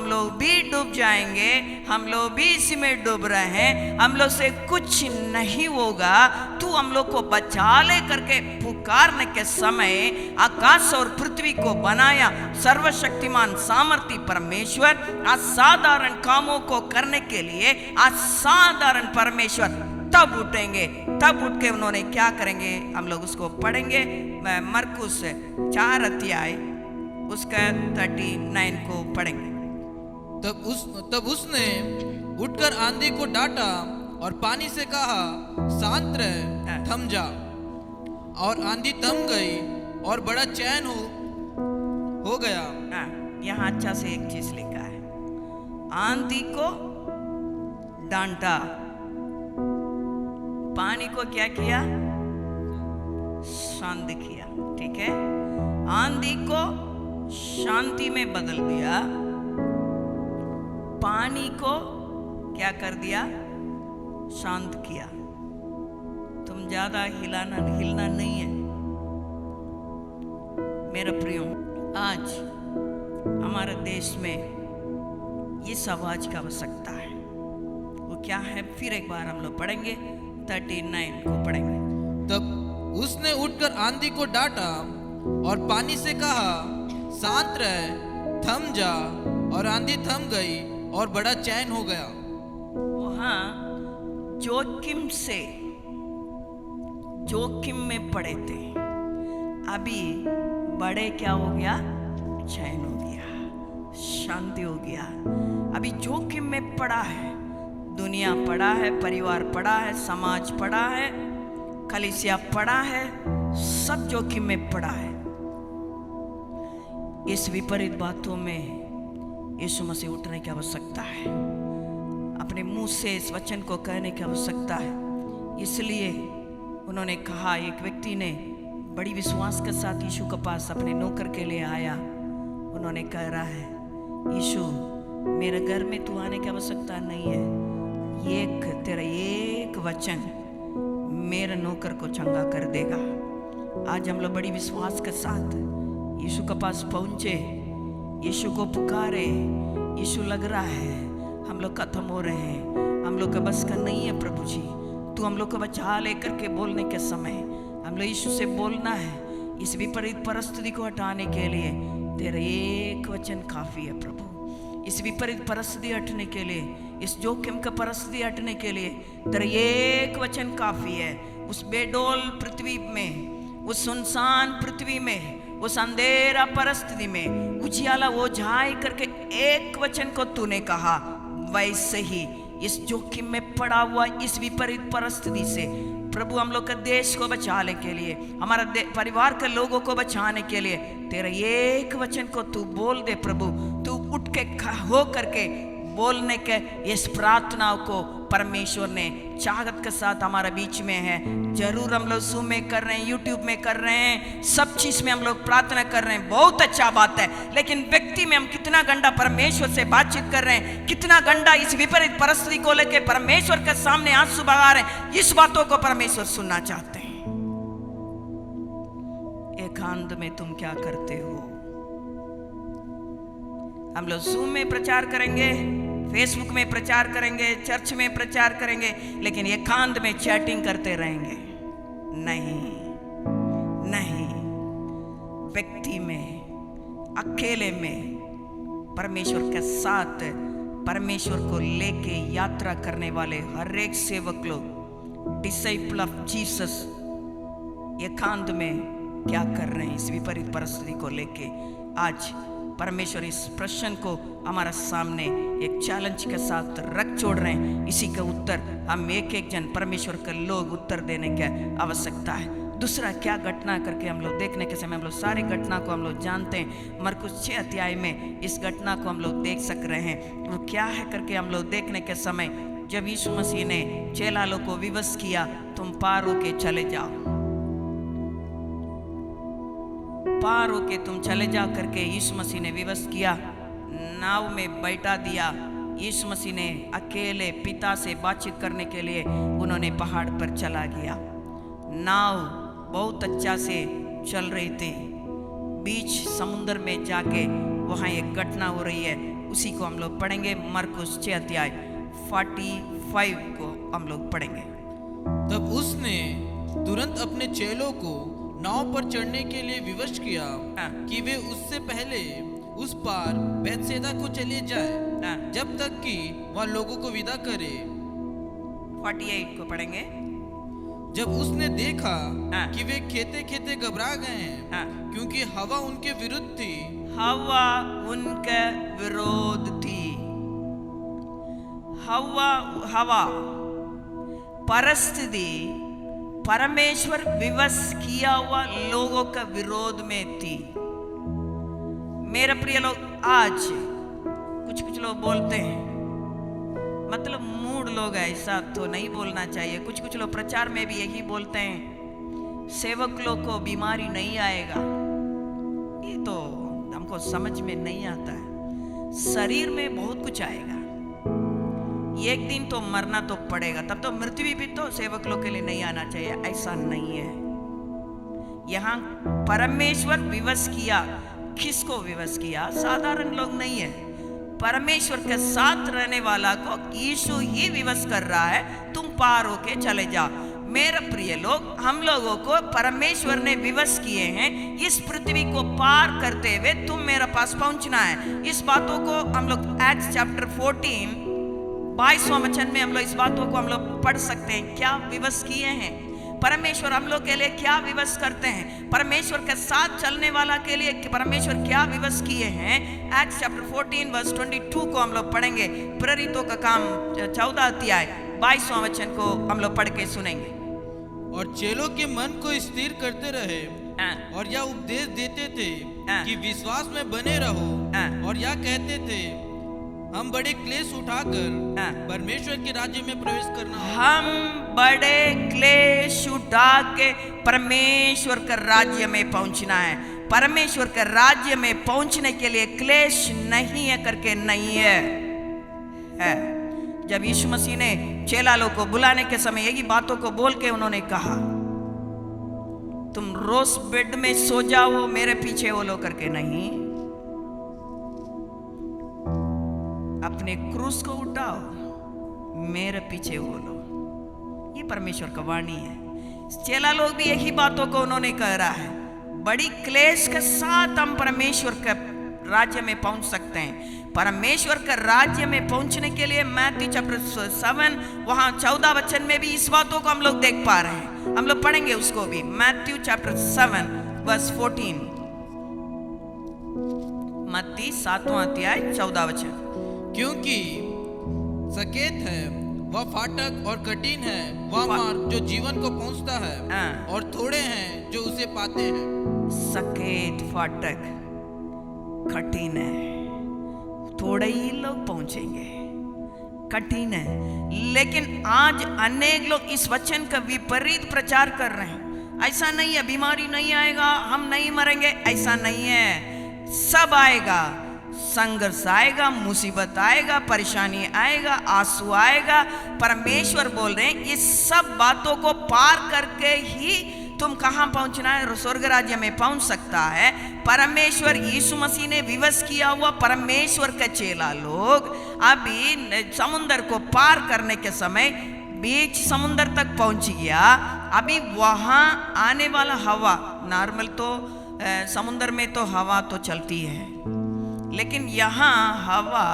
लोग भी डूब जाएंगे, हम लोग भी इसी में डूब रहे हैं, हम लोग से कुछ नहीं होगा, तू हम लोग को बचा ले करके पुकारने के समय आकाश और पृथ्वी को बनाया सर्वशक्तिमान सामर्थी परमेश्वर असाधारण कामों को करने के लिए असाधारण परमेश्वर तब उठेंगे। तब उठ के उन्होंने क्या करेंगे, हम लोग उसको पढ़ेंगे। मरकुस 4 अध्याय उसका 39 को पढ़ेंगे। तब उसने उठकर आंधी को डांटा और पानी से कहा, शांत रह, थम जा। और आंधी थम गई और बड़ा चैन हो गया। यहाँ अच्छा से एक चीज लिखा है, आंधी को डांटा, पानी को क्या किया? शांत किया। ठीक है, आंधी को शांति में बदल दिया, पानी को क्या कर दिया? शांत किया। तुम ज्यादा हिलना नहीं है मेरा प्रियो। आज हमारे देश में इस आवाज की आवश्यकता है। वो क्या है? फिर एक बार हम लोग पढ़ेंगे, 39 को पढ़ेंगे। तब उसने उठकर आंधी को डांटा और पानी से कहा, शांत रह, थम जा। और आंधी थम गई और बड़ा चैन हो गया। वहां जोखिम में पड़े थे, अभी बड़े क्या हो गया? चैन हो गया, शांति हो गया। अभी जोखिम में पड़ा है, दुनिया पड़ा है, परिवार पड़ा है, समाज पड़ा है, कलीसिया पड़ा है, सब जोखिम में पड़ा है। इस विपरीत बातों में यीशु मसीह उठने की आवश्यकता है, अपने मुंह से इस वचन को कहने की आवश्यकता है। इसलिए उन्होंने कहा, एक व्यक्ति ने बड़ी विश्वास के साथ यीशु के पास अपने नौकर के लिए आया। उन्होंने कह रहा है, यीशु मेरे घर में तू आने की आवश्यकता नहीं है, तेरा एक वचन मेरे नौकर को चंगा कर देगा। आज हम लोग बड़ी विश्वास के साथ यीशु के पास पहुंचे, यीशु को पुकारे। यीशु लग रहा है हम लोग खत्म हो रहे हैं, हम लोग का बस का नहीं है प्रभु जी, तू हम लोग को बचा लेकर के बोलने के समय हम लोग यीशु से बोलना है। इस विपरीत परिस्थिति को हटाने के लिए तेरा एक वचन काफी है प्रभु। इस विपरीत परिस्थिति हटने के लिए, इस जोखिम का परिस्थिति हटने के लिए तेरा एक वचन काफी है। उस बेडोल पृथ्वी में, उस सुनसान पृथ्वी में, उस अंधेरा परिस्थिति में उजियाला हो जाए करके एक वचन को तूने कहा, वैसे ही इस जोखिम में पड़ा हुआ इस विपरीत परिस्थिति से प्रभु हम लोग के देश को बचाने के लिए, हमारा परिवार के लोगों को बचाने के लिए तेरा एक वचन को तू बोल दे प्रभु। तू उठ के हो करके बोलने के इस प्रार्थना को परमेश्वर ने चाहत के साथ हमारे बीच में है। जरूर हम लोग ज़ूम में कर रहे हैं, यूट्यूब में कर रहे हैं, सब चीज़ में हम लोग प्रार्थना कर रहे हैं, बहुत अच्छा बात है। लेकिन व्यक्ति में हम कितना घंटा परमेश्वर से बातचीत कर रहे हैं, कितना घंटा इस विपरीत परिस्थिति को लेकर परमेश्वर के सामने आंसू बहा रहे हैं, इस बातों को परमेश्वर सुनना चाहते हैं। एकांत में तुम क्या करते हो? हम लोग ज़ूम में प्रचार करेंगे, फेसबुक में प्रचार करेंगे, चर्च में प्रचार करेंगे, लेकिन एकांत में चैटिंग करते रहेंगे? नहीं, व्यक्ति में, अकेले में परमेश्वर के साथ परमेश्वर को लेके यात्रा करने वाले हर एक सेवक लोग, डिसाइपल ऑफ जीसस, एकांत में क्या कर रहे हैं इस विपरीत परिस्थिति को लेके। आज परमेश्वर इस प्रश्न को हमारा सामने एक चैलेंज के साथ रख छोड़ रहे हैं। इसी का उत्तर हम एक एक जन परमेश्वर के लोग उत्तर देने की आवश्यकता है। दूसरा क्या घटना करके हम लोग देखने के समय हम लोग सारी घटना को हम लोग जानते हैं। मरकुस 6 अध्याय में इस घटना को हम लोग देख सक रहे हैं। वो क्या है करके हम लोग देखने के समय, जब यीशु मसीह ने चेला लोग को विवश किया, तुम पार होके चले जाओ, पार होके तुम चले जाओ करके यीशु मसीह ने विवश किया, नाव में बैठा दिया। यीशु मसीह ने अकेले पिता से बातचीत करने के लिए उन्होंने पहाड़ पर चला गया। नाव बहुत अच्छा से चल रही थी, बीच समुद्र में जाके वहाँ एक घटना हो रही है। उसी को हम लोग पढ़ेंगे। मरकुस 6 अध्याय 45 को हम लोग पढ़ेंगे। तब उसने तुरंत अपने चेलों को नाव पर चढ़ने के लिए विवश किया कि वे उससे पहले उस पार बैतसैदा को चले जाए, जब तक कि वह लोगों को विदा करे। 48 को पढ़ेंगे। जब उसने देखा कि वे खेते खेते घबरा गए हैं, क्योंकि हवा उनके विरुद्ध थी। हवा उनके विरोध थी। हवा परिस्थिति परमेश्वर विवश किया हुआ लोगों का विरोध में थी। मेरे प्रिय लोग, आज कुछ लोग बोलते हैं, मतलब मूड लोग, ऐसा तो नहीं बोलना चाहिए। कुछ लोग प्रचार में भी यही बोलते हैं, सेवक लोग को बीमारी नहीं आएगा। ये तो हमको समझ में नहीं आता है। शरीर में बहुत कुछ आएगा, एक दिन तो मरना तो पड़ेगा, तब तो मृत्यु भी तो सेवक लोग के लिए नहीं आना चाहिए। ऐसा नहीं है। यहाँ परमेश्वर विवश किया। किसको विवश किया? साधारण लोग नहीं है, परमेश्वर के साथ रहने वाला को यीशु ही विवश कर रहा है। तुम पार होके चले जाओ। मेरे प्रिय लोग, हम लोगों को परमेश्वर ने विवश किए हैं। इस पृथ्वी को पार करते हुए तुम मेरे पास पहुंचना है। इस बातों को हम लोग एक्ट्स चैप्टर 14 22वां वचन में हम लोग इस बातों को हम लोग पढ़ सकते हैं। क्या विवश किए हैं परमेश्वर हम लोग के लिए? क्या विवश करते हैं परमेश्वर के साथ चलने वाला के लिए? परमेश्वर क्या विवश किए हैं? एक्ट्स चैप्टर 14 वर्स 22 को हम लोग पढ़ेंगे। प्रेरितों का काम 14 अध्याय 22वां वचन को हम लोग पढ़ के सुनेंगे। और चेलों के मन को स्थिर करते रहे और यह उपदेश देते थे कि विश्वास में बने रहो, और यह कहते थे, हम बड़े क्लेश उठाकर परमेश्वर के राज्य में प्रवेश करना। हम बड़े क्लेश उठा के परमेश्वर के राज्य में पहुंचना है। परमेश्वर के राज्य में पहुंचने के लिए क्लेश नहीं है करके नहीं है। जब यीशु मसीह ने चेला लोग को बुलाने के समय यही बातों को बोल के उन्होंने कहा, तुम रोज बेड में सो जाओ, मेरे पीछे वो लो करके नहीं, अपने क्रूस को उठाओ, मेरे पीछे वो लो। ये परमेश्वर का वाणी है। चेला लोग भी यही बातों को उन्होंने कह रहा है। बड़ी क्लेश के साथ हम परमेश्वर के राज्य में पहुंच सकते हैं। परमेश्वर के राज्य में पहुंचने के लिए मैथ्यू चैप्टर 7 वहां 14 वचन में भी इस बातों को हम लोग देख पा रहे हैं। हम लोग पढ़ेंगे उसको भी। मैथ्यू चैप्टर 7 वर्स 14, मत्ती 7वां अध्याय 14 वचन। क्योंकि सकेत है वह फाटक और कठिन है वह मार्ग जो जीवन को पहुंचता है, और थोड़े हैं जो उसे पाते हैं। सकेत फाटक कठिन है, थोड़े ही लोग पहुंचेंगे, कठिन है। लेकिन आज अनेक लोग इस वचन का विपरीत प्रचार कर रहे हैं। ऐसा नहीं है बीमारी नहीं आएगा, हम नहीं मरेंगे, ऐसा नहीं है। सब आएगा, संघर्ष आएगा, मुसीबत आएगा, परेशानी आएगा, आंसू आएगा। परमेश्वर बोल रहे हैं इस सब बातों को पार करके ही तुम कहां पहुंचना है? स्वर्ग राज्य में पहुंच सकता है। परमेश्वर यीशु मसीह ने विवश किया हुआ परमेश्वर का चेला लोग अभी समुद्र को पार करने के समय बीच समुद्र तक पहुंच गया। अभी वहां आने वाला हवा, नॉर्मल तो समुद्र में तो हवा तो चलती है, लेकिन यहाँ हवा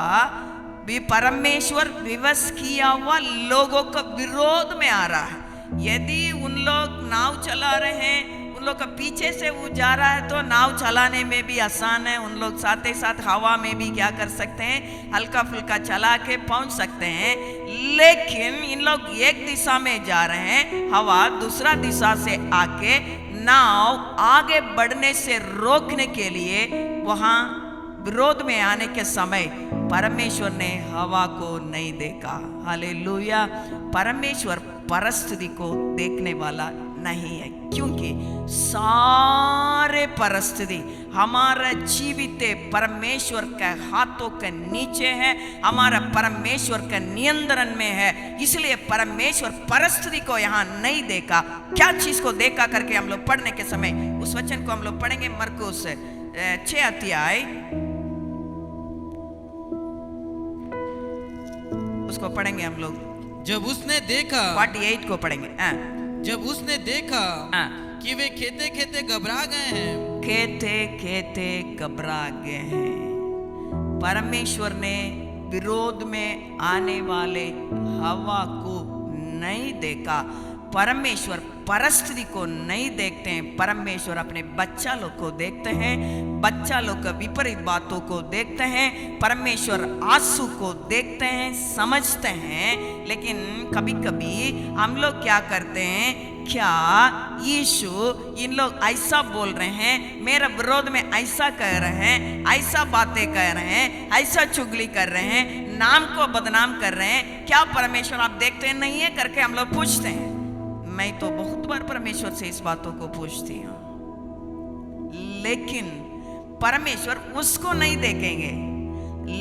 परमेश्वर विवश किया हुआ लोगों का विरोध में आ रहा है। यदि उन लोग नाव चला रहे हैं, उन लोग का पीछे से वो जा रहा है, तो नाव चलाने में भी आसान है। उन लोग साथ ही साथ हवा में भी क्या कर सकते हैं, हल्का फुल्का चला के पहुंच सकते हैं। लेकिन इन लोग एक दिशा में जा रहे हैं, हवा दूसरा दिशा से आके नाव आगे बढ़ने से रोकने के लिए वहां विरोध में आने के समय परमेश्वर ने हवा को नहीं देखा। हालेलुया। परमेश्वर परिस्थिति को देखने वाला नहीं है, क्योंकि सारे परिस्थिति हमारा जीवित परमेश्वर के हाथों के नीचे है, हमारा परमेश्वर के नियंत्रण में है। इसलिए परमेश्वर परिस्थिति को यहाँ नहीं देखा। क्या चीज को देखा करके हम लोग पढ़ने के समय उस वचन को हम लोग पढ़ेंगे। मरकुस 6 अध्याय उसको पढ़ेंगे हम लोग। जब उसने देखा 48 को पढ़ेंगे। जब उसने देखा कि वे खेते खेते घबरा गए हैं, खेते खेते घबरा गए हैं। परमेश्वर ने विरोध में आने वाले हवा को नहीं देखा। परमेश्वर परिस्थिति को नहीं देखते हैं, परमेश्वर अपने बच्चा लोग को देखते हैं, बच्चा लोग का विपरीत बातों को देखते हैं, परमेश्वर आंसू को देखते हैं, समझते हैं। लेकिन कभी कभी हम लोग क्या करते हैं, क्या यीशु इन लोग ऐसा बोल रहे हैं, मेरे विरोध में ऐसा कह रहे हैं, ऐसा बातें कह रहे हैं, ऐसा चुगली कर रहे हैं, नाम को बदनाम कर रहे हैं, क्या परमेश्वर आप देखते नहीं है करके हम लोग पूछते हैं। मैं तो बहुत बार परमेश्वर से इस बातों को पूछती हूं, लेकिन परमेश्वर उसको नहीं देखेंगे।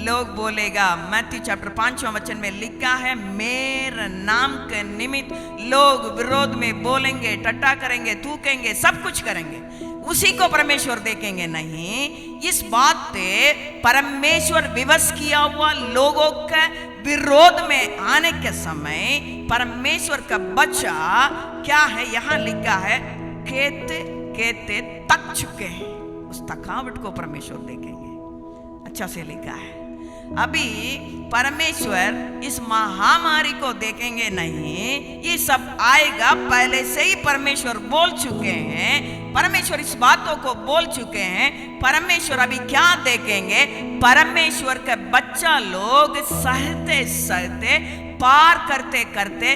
लोग बोलेगा, मैथ्यू चैप्टर 5वां वचन में लिखा है, मेरे नाम के निमित्त लोग विरोध में बोलेंगे, टट्टा करेंगे, थूकेंगे, सब कुछ करेंगे, उसी को परमेश्वर देखेंगे नहीं। इस बात पे परमेश्वर विवश किया हुआ लोगों के विरोध में आने के समय परमेश्वर का बच्चा क्या है, यहां लिखा है, खेते खेते तक चुके हैं। उस थकावट को परमेश्वर देखेंगे। अच्छा से लिखा है। अभी परमेश्वर इस महामारी को देखेंगे नहीं, ये सब आएगा, पहले से ही परमेश्वर बोल चुके हैं, परमेश्वर इस बातों को बोल चुके हैं। परमेश्वर अभी क्या देखेंगे, परमेश्वर के बच्चा लोग सहते सहते पार करते करते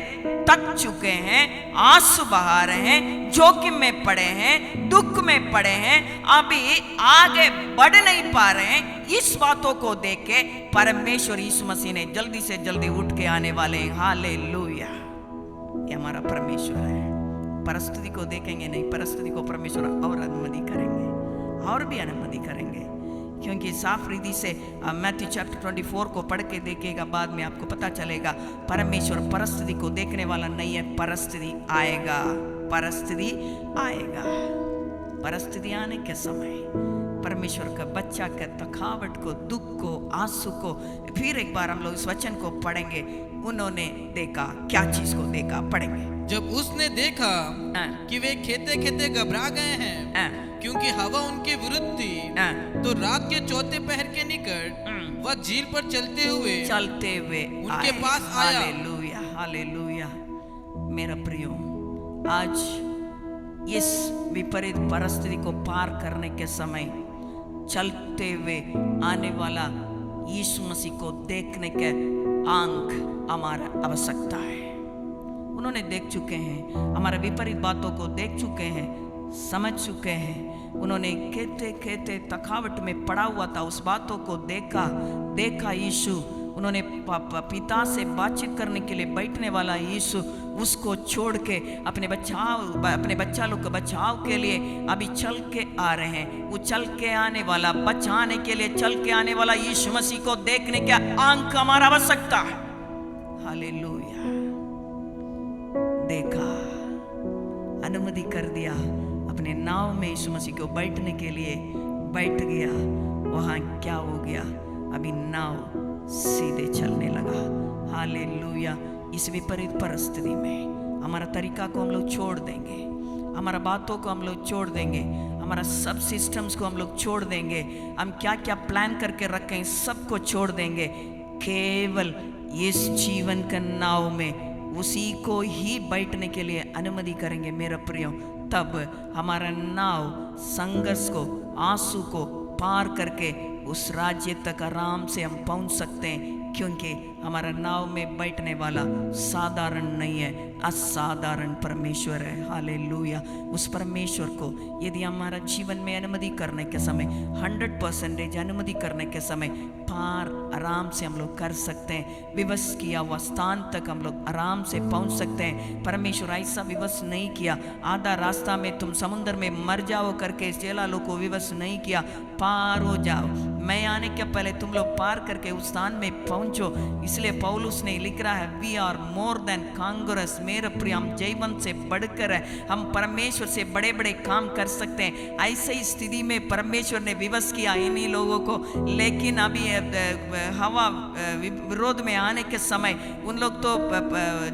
थक चुके हैं, आंसू बहा रहे हैं, जोखिम में पड़े हैं, दुख में पड़े हैं, अभी आगे बढ़ नहीं पा रहे हैं। इस बातों को देख के परमेश्वर यीशु मसीह ने जल्दी से जल्दी उठ के आने वाले हैं। हालेलुया। ये हमारा परमेश्वर है। परिस्थिति को देखेंगे नहीं, परिस्थिति को परमेश्वर और अनुमति करेंगे, और भी अनुमति करेंगे, क्योंकि साफ रीति से मैथ्यू चैप्टर 24 को पढ़ के देखेगा, बाद में आपको पता चलेगा परमेश्वर परिस्थिति को देखने वाला नहीं है। परिस्थिति आएगा, परिस्थिति आएगा। परिस्थिति आने के समय परमेश्वर का बच्चा के थकावट को, दुख को, आंसू को, फिर एक बार हम लोग इस वचन को पढ़ेंगे। उन्होंने देखा, क्या चीज को देखा, पढ़ेंगे। जब उसने देखा कि वे खेते खेते घबरा गए हैं, क्योंकि हवा उनके विरुद्ध थी, तो रात के चौथे पहर के निकट वह झील पर चलते हुए उनके पास आया। Hallelujah, hallelujah. मेरा प्रियो, आज इस विपरीत परिस्थिति को पार करने के समय चलते हुए आने वाला यीशु मसीह को देखने के आंख हमारा आवश्यकता है। उन्होंने देख चुके हैं, हमारे विपरीत बातों को देख चुके हैं, समझ चुके हैं। उन्होंने खेते खेते थकावट में पड़ा हुआ था, उस बातों को देखा यीशु। उन्होंने पिता से बातचीत करने के लिए बैठने वाला यीशु, उसको छोड़ के अपने बच्चा लोग का बचाव के लिए अभी चल के आ रहे हैं। वो चल के आने वाला, बचाने के लिए चल के आने वाला यीशु मसीह को देखने का आंख हमारा आवश्यकता है। हालेलुया। देखा, अनुमति कर दिया, अपने नाव में यीशु मसीह को बैठने के लिए बैठ गया। वहां क्या हो गया, अभी नाव सीधे चलने लगा। हालेलुया। इस विपरीत परिस्थिति में हमारा तरीका को हम लोग छोड़ देंगे, हमारा बातों को हम लोग छोड़ देंगे, हमारा सब सिस्टम्स को हम लोग छोड़ देंगे, हम क्या क्या प्लान करके रखें सबको छोड़ देंगे। केवल इस जीवन का नाव में उसी को ही बैठने के लिए अनुमति करेंगे मेरा प्रियो, तब हमारा नाव संघर्ष को, आंसू को पार करके उस राज्य तक आराम से हम पहुंच सकते हैं, क्योंकि हमारा नाव में बैठने वाला साधारण नहीं है, असाधारण परमेश्वर है। हालेलुया। उस परमेश्वर को यदि हमारा जीवन में अनुमति करने के समय 100% अनुमति करने के समय पार आराम से हम लोग कर सकते हैं। विवश किया हुआ स्थान तक हम लोग आराम से पहुंच सकते हैं। परमेश्वर ऐसा विवश नहीं किया, आधा रास्ता में तुम समुद्र में मर जाओ करके चेला को विवश नहीं किया, पार हो जाओ, मैं आने के पहले तुम लोग पार करके उस स्थान में पहुंचो। इसलिए पौलुस ने लिख रहा है, वी आर मोर देन कांगरस। मेरे प्रिय, हम जयवंत से बढ़कर है, हम परमेश्वर से बड़े बड़े काम कर सकते हैं। ऐसे ही स्थिति में परमेश्वर ने विवश किया इन्हीं लोगों को, लेकिन अभी हवा विरोध में आने के समय उन लोग तो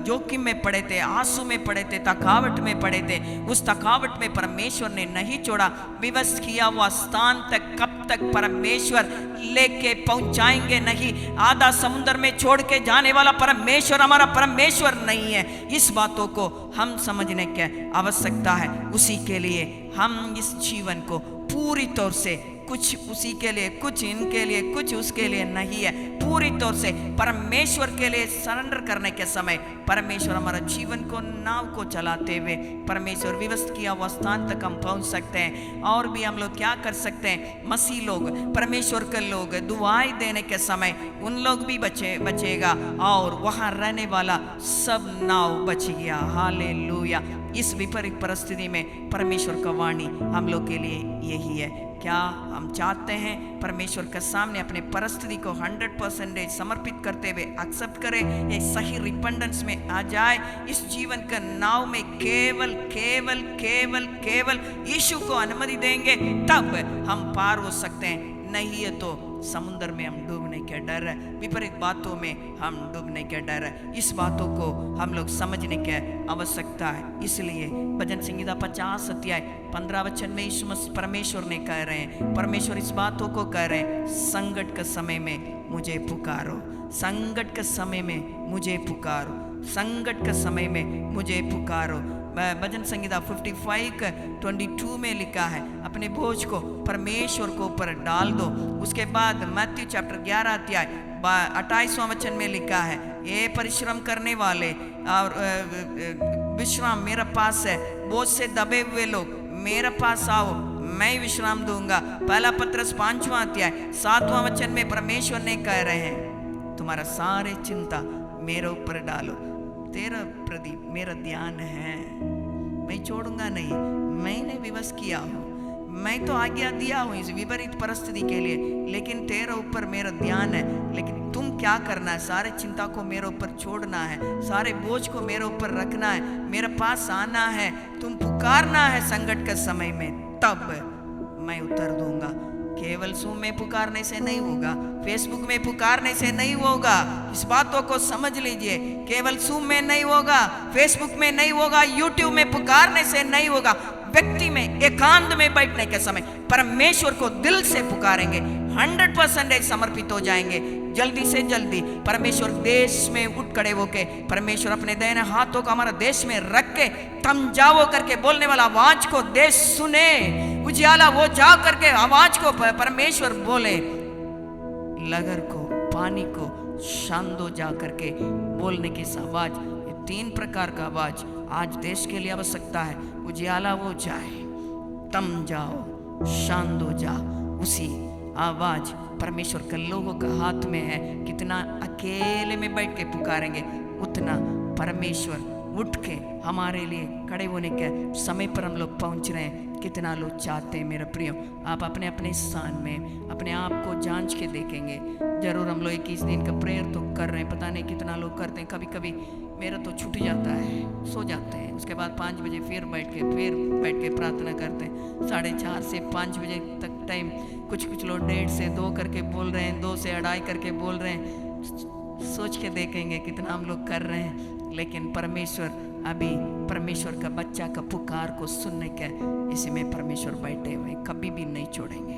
जोखिम में पड़े थे, आंसू में पड़े थे, थकावट में पड़े थे। उस थकावट में परमेश्वर ने नहीं छोड़ा। विवश किया हुआ स्थान तक कब तक परमेश्वर लेके पहुंचाएंगे नहीं। आधा समुद्र में छोड़ के जाने वाला परमेश्वर हमारा परमेश्वर नहीं है। इस बातों को हम समझने की आवश्यकता है। उसी के लिए हम इस जीवन को पूरी तौर से, कुछ उसी के लिए, कुछ इनके लिए, कुछ उसके लिए नहीं है, पूरी तौर से परमेश्वर के लिए सरेंडर करने के समय परमेश्वर हमारा जीवन को, नाव को चलाते हुए परमेश्वर विवश किया हुआ स्थान तक हम पहुंच सकते हैं। और भी हम लोग क्या कर सकते हैं, मसीह लोग, परमेश्वर के लोग दुआएं देने के समय उन लोग भी बचेगा और वहां रहने वाला सब नाव बच गया। हालेलुया। इस विपरीत परिस्थिति में परमेश्वर का वाणी हम लोग के लिए यही है। क्या हम चाहते हैं परमेश्वर के सामने अपने परिस्थिति को 100% समर्पित करते हुए एक्सेप्ट करें, ये सही रिपेंडेंस में आ जाए, इस जीवन का नाव में केवल केवल केवल केवल यीशु को अनुमति देंगे, तब हम पार हो सकते हैं। नहीं है तो समुद्र में हम डूबने के डर है, विपरीत बातों में हम डूबने के डर है। इस बातों को हम लोग समझने की आवश्यकता है। इसलिए भजन संहिता 50 अध्याय 15 वचन में यीशु मसीह परमेश्वर ने कह रहे हैं, परमेश्वर इस बातों को कह रहे हैं, संकट के समय में मुझे पुकारो, संकट के समय में मुझे पुकारो, संकट के समय में मुझे पुकारो। भजन संहिता 55:22 में लिखा है, अपने बोझ को परमेश्वर को ऊपर डाल दो। उसके बाद मत्ती चैप्टर 11 अध्याय 28वां वचन में लिखा है, ये परिश्रम करने वाले और विश्राम मेरे पास है, बोझ से दबे हुए लोग मेरे पास आओ, मैं विश्राम दूंगा। पहला पत्रस 5वां अध्याय 7वां वचन में परमेश्वर ने कह रहे हैं, तुम्हारा सारे चिंता मेरे ऊपर डालो, तेरा प्रदीप मेरा ध्यान है, मैं छोड़ूंगा नहीं, मैंने विवश किया हूँ, मैं तो आज्ञा दिया हूँ इस विपरीत परिस्थिति के लिए, लेकिन तेरे ऊपर मेरा ध्यान है। लेकिन तुम क्या करना है, सारे चिंता को मेरे ऊपर छोड़ना है, सारे बोझ को मेरे ऊपर रखना है, मेरे पास आना है, तुम पुकारना है संकट के समय में, तब मैं उतर दूंगा। केवल ज़ूम में पुकारने से नहीं होगा, फेसबुक में पुकारने से नहीं होगा। इस बातों को समझ लीजिए, केवल ज़ूम में नहीं होगा, फेसबुक में नहीं होगा, यूट्यूब में पुकारने से नहीं होगा। व्यक्ति में एकांत में बैठने के समय परमेश्वर को दिल से पुकारेंगे, 100% समर्पित हो जाएंगे। जल्दी से जल्दी परमेश्वर देश में उठ खड़े होके, परमेश्वर अपने दाहिने हाथों को हमारा देश में रख के, थम जाओ करके बोलने वाला आवाज को देश सुने, उजियाला वो जाओ करके आवाज को परमेश्वर बोले, लगर को, पानी को शांत हो जा करके बोलने की आवाज, ये 3 प्रकार का आवाज आज देश के लिए आवश्यकता है। उजियाला वो जाए, थम जाओ, शांत हो जा, उसी आवाज परमेश्वर के लोगों का हाथ में है। कितना अकेले में बैठ के पुकारेंगे, उतना परमेश्वर उठ के हमारे लिए खड़े होने के समय पर हम लोग पहुंच रहे हैं। कितना लोग चाहते हैं मेरे प्रियो, आप अपने अपने स्थान में अपने आप को जांच के देखेंगे। जरूर हम लोग 21 दिन का प्रेयर तो कर रहे हैं, पता नहीं कितना लोग करते हैं। कभी कभी मेरा तो छूट जाता है, सो जाते हैं, उसके बाद 5 बजे फिर बैठ के प्रार्थना करते हैं। 4:30 से 5 बजे तक टाइम, कुछ लोग 1:30 से 2 करके बोल रहे हैं, 2 से 2:30 करके बोल रहे हैं। सोच के देखेंगे कितना हम लोग कर रहे हैं। लेकिन परमेश्वर अभी परमेश्वर का बच्चा का पुकार को सुनने के इसी में परमेश्वर बैठे हुए, कभी भी नहीं छोड़ेंगे,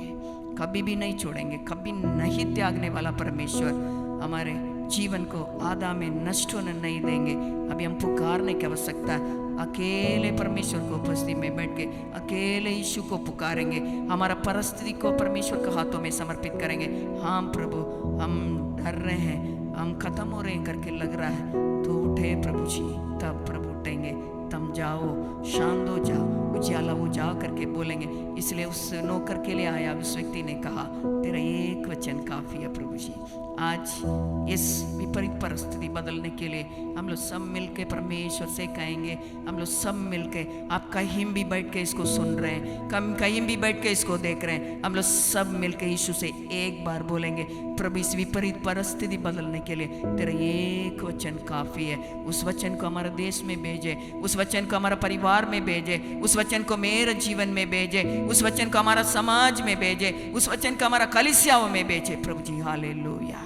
कभी भी नहीं छोड़ेंगे, कभी नहीं त्यागने वाला परमेश्वर हमारे जीवन को आधा में नष्ट होने नहीं देंगे। अभी हम पुकारने की आवश्यकता है। अकेले परमेश्वर को उपस्थिति में बैठ के अकेले यीशु को पुकारेंगे। हमारा परिस्थिति को परमेश्वर के हाथों में समर्पित करेंगे। हाँ प्रभु, हम डर रहे हैं, हम खत्म हो रहे हैं करके लग रहा है, तो उठे प्रभु जी। तब प्रभु उठेंगे, तुम जाओ, शांत हो जाओ, उजियाला हो जाओ करके बोलेंगे। इसलिए उस नौकर के लिए आया उस व्यक्ति ने कहा, तेरा एक वचन काफी है प्रभु जी। आज इस विपरीत परिस्थिति बदलने के लिए हम लोग सब मिलके परमेश्वर से कहेंगे। हम लोग सब मिलके, आप कहीं भी बैठ के इसको सुन रहे हैं, कहीं भी बैठ के इसको देख रहे हैं, हम लोग सब मिलके यीशु से एक बार बोलेंगे, प्रभु इस विपरीत परिस्थिति बदलने के लिए तेरा एक वचन काफी है। उस वचन को हमारे देश में भेजे, उस वचन को हमारा परिवार में भेजे, उस वचन को मेरे जीवन में भेजे, उस वचन को हमारा समाज में भेजे, उस वचन को हमारा कलीसियाओं में भेजे प्रभु जी। हालेलुया।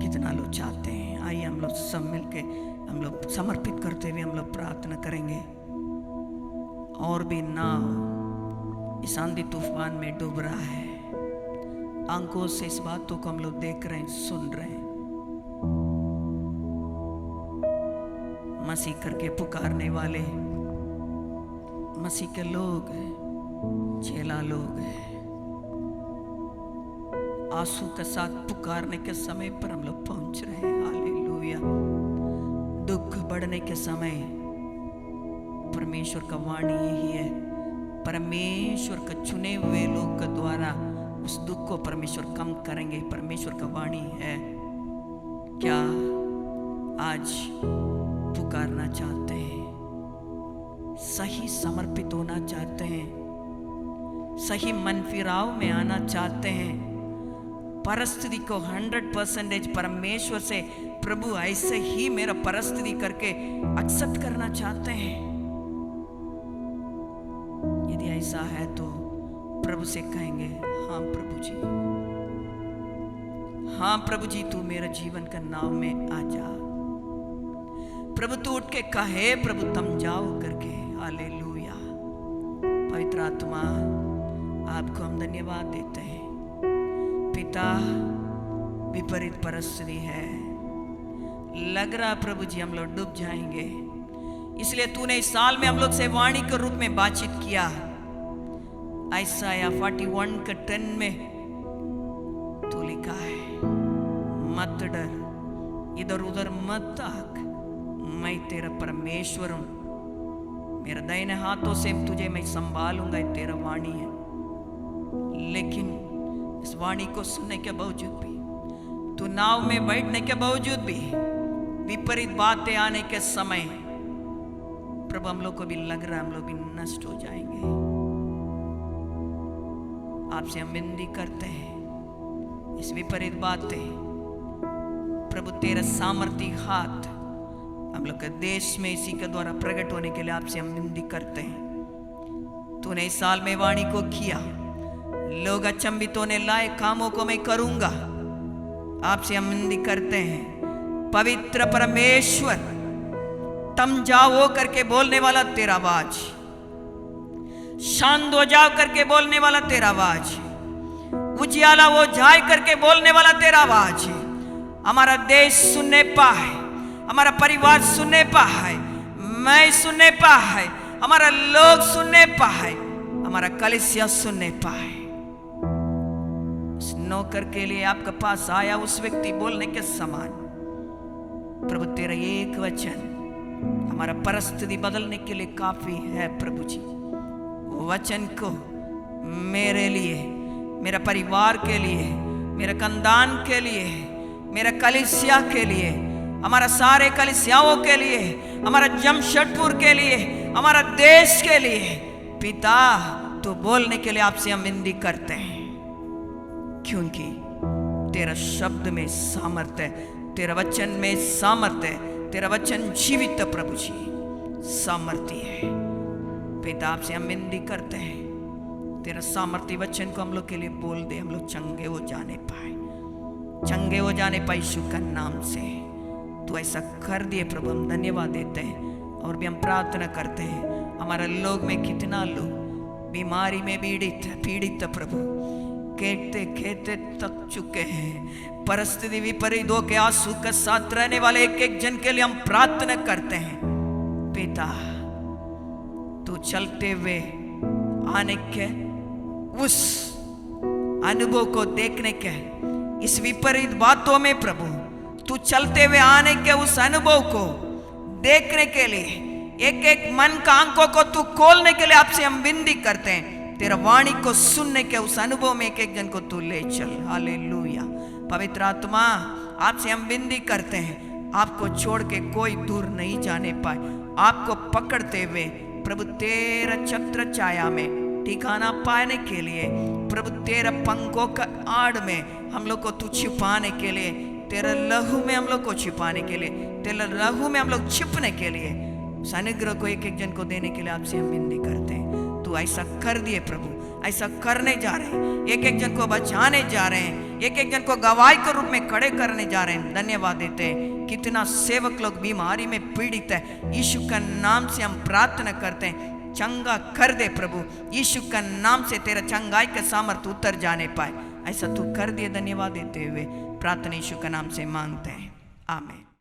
कितना लोग चाहते हैं, आइए हम लोग सब मिलके हम लोग समर्पित करते हुए हम लोग प्रार्थना करेंगे। और भी नाव इस आंधी तूफान में डूब रहा है, आंखों से इस बातों को हम लोग देख रहे हैं, सुन रहे हैं। मसीह करके पुकारने वाले मसीह के लोग हैं, चेला लोग हैं। आंसू के साथ पुकारने के समय पर हम लोग पहुंच रहे हैं। हालेलुया। दुख बढ़ने के समय परमेश्वर का वाणी यही है, परमेश्वर का चुने हुए लोग के द्वारा उस दुख को परमेश्वर कम करेंगे। परमेश्वर का वाणी है। क्या आज पुकारना चाहते हैं, सही समर्पित होना चाहते हैं, सही मन फिराव में आना चाहते हैं, परिस्थिति को 100% परमेश्वर से प्रभु ऐसे ही मेरा परिस्थिति करके एक्सेप्ट करना चाहते हैं? यदि ऐसा है तो प्रभु से कहेंगे, हाँ प्रभु जी, हाँ प्रभु जी, तू मेरे जीवन का नाव में आ जा। प्रभु तू उठ के कहे, प्रभु तुम जाओ करके। हालेलुया। पवित्र आत्मा, आपको हम धन्यवाद देते हैं। पिता, विपरीत परिस्थिति है, लग रहा प्रभु जी हम लोग डूब जाएंगे, इसलिए तूने इस साल में हम लोग से वाणी के रूप में बातचीत किया। यशायाह 41:10 में तू लिखा है, मत डर, इधर उधर मत ताक, मैं तेरा परमेश्वर हूं, मेरे दाहिने हाथों से तुझे मैं संभालूंगा। तेरा वाणी है। लेकिन इस वाणी को सुनने के बावजूद भी, तू नाव में बैठने के बावजूद भी, विपरीत बातें आने के समय प्रभु हम लोग को भी लग रहा है हम लोग भी नष्ट हो जाएंगे। आपसे हम विनती करते हैं, इस विपरीत बातें प्रभु तेरा सामर्थी हाथ हम लोग के देश में इसी के द्वारा प्रकट होने के लिए आपसे हम विनती करते हैं। तूने इस साल में वाणी को किया, लोग अचंभित होने लायक कामों को मैं करूंगा। आपसे हम विनती करते हैं, पवित्र परमेश्वर, तुम जाओ करके बोलने वाला तेरा आवाज, शांत हो जाओ करके बोलने वाला तेरा आवाज, उजियाला हो जाए करके बोलने वाला तेरा आवाज हमारा देश सुनने पाए, हमारा परिवार सुनने पाए, मैं सुनने पाए, हमारा लोग सुनने पाए, हमारा कलीसिया सुनने पाए। उस नौकर के लिए आपके पास आया उस व्यक्ति बोलने के समान, प्रभु तेरा एक वचन हमारा परिस्थिति बदलने के लिए काफी है। प्रभु जी, वचन को मेरे लिए, मेरा परिवार के लिए, मेरे खानदान के लिए, मेरे कलीसिया के लिए, हमारा सारे कलीसियाओं के लिए, हमारा जमशेदपुर के लिए, हमारा देश के लिए पिता तो बोलने के लिए आपसे हम विनती करते हैं, क्योंकि तेरा शब्द में सामर्थ्य है, तेरा वचन में सामर्थ्य है, तेरा वचन जीवित प्रभु जी सामर्थ्य है। पिता आपसे हम विनती करते हैं, तेरा सामर्थ्य वचन को हम लोग के लिए बोल दे, हम लोग चंगे हो जाने पाए, चंगे हो जाने पाए यीशु का नाम से। तो ऐसा कर दिए प्रभु, हम धन्यवाद देते हैं। और भी हम प्रार्थना करते हैं, हमारे लोग में कितना लोग बीमारी में पीड़ित प्रभु, कहते कहते थक चुके हैं। परिस्थिति विपरीतों के आंसू के साथ रहने वाले एक एक जन के लिए हम प्रार्थना करते हैं। पिता, तू चलते हुए आने के उस अनुभव को देखने के, इस विपरीत बातों में प्रभु तू चलते हुए आने के उस अनुभव को देखने के लिए, एक एक मन का आंखों को तू खोलने के लिए आपसे हम विनती करते हैं। तेरा वाणी को सुनने के उस अनुभव में एक एक जन को तू ले चल। हालेलुया। पवित्र आत्मा, आपसे हम विनती करते हैं, आपको छोड़ के कोई दूर नहीं जाने पाए। आपको पकड़ते हुए प्रभु तेरा छत्र छाया में ठिकाना पाने के लिए, प्रभु तेरा पंखों का आड़ में हम लोग को तू छिपाने के लिए, तेरा लहू में हम लोग को छिपाने के लिए, तेरा लहू में हम लोग छिपने के लिए उस अनुग्रह को एक एक जन को देने के लिए आपसे हम विनती करते हैं। तू ऐसा कर दिए प्रभु, ऐसा करने जा रहे हैं। एक एक जन को बचाने जा रहे हैं, एक एक जन को गवाही के रूप में खड़े करने जा रहे हैं। धन्यवाद देते हैं। कितना सेवक लोग बीमारी में पीड़ित है, यीशु का नाम से हम प्रार्थना करते हैं, चंगा कर दे प्रभु। यीशु का नाम से तेरा चंगाई का सामर्थ्य उतर जाने पाए, ऐसा तू कर दिए। धन्यवाद देते हुए प्रार्थना यीशु का नाम से मांगते हैं, आमीन।